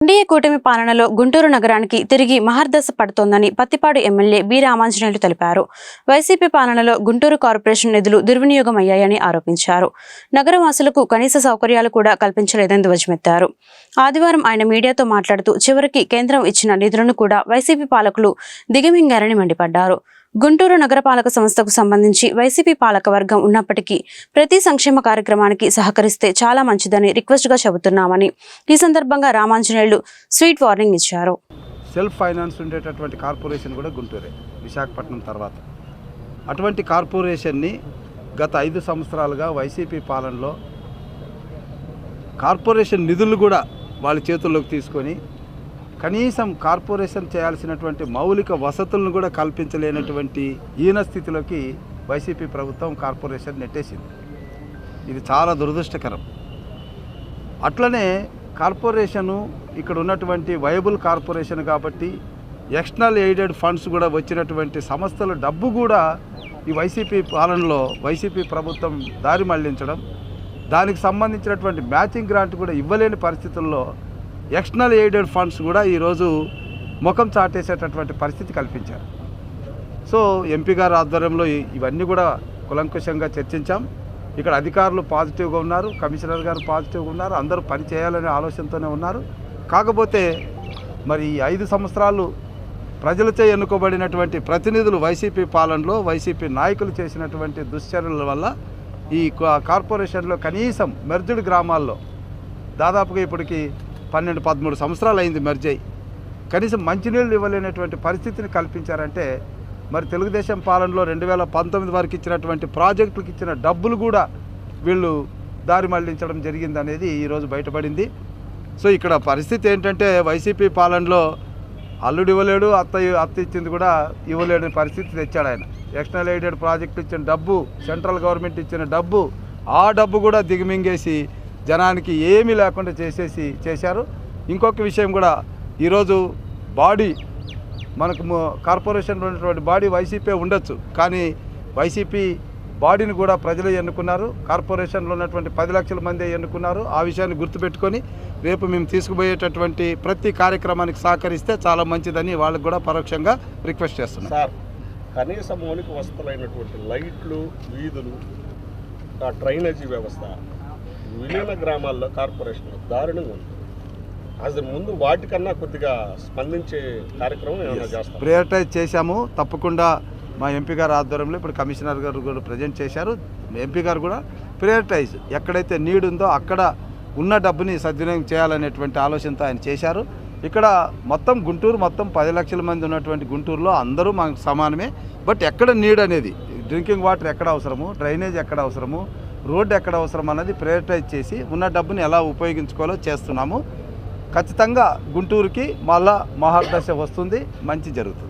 NDA కూటమి పాలనలో గుంటూరు నగరానికి తిరిగి మహర్దశ పడుతోందని పత్తిపాడు ఎమ్మెల్యే బి రామాంజనేయులు తెలిపారు. వైసీపీ పాలనలో గుంటూరు కార్పొరేషన్ నిధులు దుర్వినియోగం అయ్యాయని ఆరోపించారు. నగరవాసులకు కనీస సౌకర్యాలు కూడా కల్పించలేదని ధ్వజమెత్తారు. ఆదివారం ఆయన మీడియాతో మాట్లాడుతూ చివరికి కేంద్రం ఇచ్చిన నిధులను కూడా వైసీపీ పాలకులు దిగమింగారని మండిపడ్డారు. గుంటూరు నగరపాలక సంస్థకు సంబంధించి వైసీపీ పాలక వర్గం ఉన్నప్పటికీ ప్రతి సంక్షేమ కార్యక్రమానికి సహకరిస్తే చాలా మంచిదని రిక్వెస్ట్గా చెబుతున్నామని ఈ సందర్భంగా రామాంజనేయులు స్వీట్ వార్నింగ్ ఇచ్చారు. సెల్ఫ్ ఫైనాన్స్ ఉండేటటువంటి కార్పొరేషన్ కూడా గుంటూరే, విశాఖపట్నం తర్వాత. అటువంటి కార్పొరేషన్ని గత 5 సంవత్సరాలుగా వైసీపీ పాలనలో కార్పొరేషన్ నిధులు కూడా వాళ్ళ చేతుల్లోకి తీసుకొని కనీసం కార్పొరేషన్ చేయాల్సినటువంటి మౌలిక వసతులను కూడా కల్పించలేనటువంటి ఈన స్థితిలోకి వైసీపీ ప్రభుత్వం కార్పొరేషన్ నెట్టేసింది. ఇది చాలా దురదృష్టకరం. అట్లనే కార్పొరేషను ఇక్కడ ఉన్నటువంటి వైబుల్ కార్పొరేషన్ కాబట్టి ఎక్స్టర్నల్ ఎయిడెడ్ ఫండ్స్ కూడా వచ్చినటువంటి సంస్థల డబ్బు కూడా ఈ వైసీపీ పాలనలో వైసీపీ ప్రభుత్వం దారి మళ్లించడం, దానికి సంబంధించినటువంటి మ్యాచింగ్ గ్రాంట్ కూడా ఇవ్వలేని పరిస్థితుల్లో ఎక్స్టర్నల్ ఎయిడెడ్ ఫండ్స్ కూడా ఈరోజు ముఖం చాటేసేటటువంటి పరిస్థితి కల్పించారు. సో ఎంపీ గారి ఆధ్వర్యంలో ఇవన్నీ కూడా కులంకుశంగా చర్చించాం. ఇక్కడ అధికారులు పాజిటివ్గా ఉన్నారు, కమిషనర్ గారు పాజిటివ్గా ఉన్నారు, అందరూ పని చేయాలనే ఆలోచనతోనే ఉన్నారు. కాకపోతే మరి ఈ 5 సంవత్సరాలు ప్రజలచే ఎన్నుకోబడినటువంటి ప్రతినిధులు వైసీపీ పాలనలో వైసీపీ నాయకులు చేసినటువంటి దుశ్చర్యల వల్ల ఈ కార్పొరేషన్లో కనీసం మెర్జ్డ్ గ్రామాల్లో దాదాపుగా ఇప్పటికి 12-13 సంవత్సరాలు అయింది మెర్జ్ అయ్యి, కనీసం మంచినీళ్ళు ఇవ్వలేనటువంటి పరిస్థితిని కల్పించారంటే మరి తెలుగుదేశం పాలనలో 2019 వరకు ఇచ్చినటువంటి ప్రాజెక్టులకు ఇచ్చిన డబ్బులు కూడా వీళ్ళు దారి మళ్లించడం జరిగిందనేది ఈరోజు బయటపడింది. సో ఇక్కడ పరిస్థితి ఏంటంటే వైసీపీ పాలనలో అల్లుడు ఇవ్వలేడు, అత్త ఇచ్చింది కూడా ఇవ్వలేని పరిస్థితి తెచ్చాడు ఆయన. ఎక్స్టర్నల్ ఎయిడెడ్ ప్రాజెక్టు ఇచ్చిన డబ్బు, సెంట్రల్ గవర్నమెంట్ ఇచ్చిన డబ్బు, ఆ డబ్బు కూడా దిగమింగేసి జనానికి ఏమీ లేకుండా చేశారు. ఇంకొక విషయం కూడా, ఈరోజు బాడీ మనకు కార్పొరేషన్లో ఉన్నటువంటి బాడీ వైసీపీ ఉండొచ్చు, కానీ వైసీపీ బాడీని కూడా ప్రజలు ఎన్నుకున్నారు. కార్పొరేషన్లో ఉన్నటువంటి 10 లక్షల మంది ఎన్నుకున్నారు. ఆ విషయాన్ని గుర్తుపెట్టుకొని రేపు మేము తీసుకుపోయేటటువంటి ప్రతి కార్యక్రమానికి సహకరిస్తే చాలా మంచిదని వాళ్ళకు కూడా పరోక్షంగా రిక్వెస్ట్ చేస్తున్నాం. సార్, కనీస మౌలిక వసతులైనటువంటి లైట్లు, వీధులు, డ్రైనేజీ వ్యవస్థ విలీన గ్రామాల్లో కార్పొరేషన్ దారుణంగా ఉంది. అసలు ముందు వాటికన్నా కొద్దిగా స్పందించే కార్యక్రమం ఏమైనా చేస్తాం. ప్రియారిటైజ్ చేశాము తప్పకుండా. మా ఎంపీ గారు ఆధ్వర్యంలో ఇప్పుడు కమిషనర్ గారు కూడా ప్రజెంట్ చేశారు. ఎంపీ గారు కూడా ప్రియారిటైజ్ ఎక్కడైతే నీడ్ ఉందో అక్కడ ఉన్న డబ్బుని సద్వినియోగం చేయాలనేటువంటి ఆలోచనతో ఆయన చేశారు. ఇక్కడ మొత్తం గుంటూరు మొత్తం 10 లక్షల మంది ఉన్నటువంటి గుంటూరులో అందరూ మనకు సమానమే. బట్ ఎక్కడ నీడ్ అనేది, డ్రింకింగ్ వాటర్ ఎక్కడ అవసరము, డ్రైనేజ్ ఎక్కడ అవసరము, రోడ్డు ఎక్కడ అవసరం అన్నది ప్రియారిటైజ్ చేసి ఉన్న డబ్బుని ఎలా ఉపయోగించుకోవాలో చేస్తున్నాము. ఖచ్చితంగా గుంటూరుకి మళ్ళా మహర్దశ వస్తుంది, మంచి జరుగుతుంది.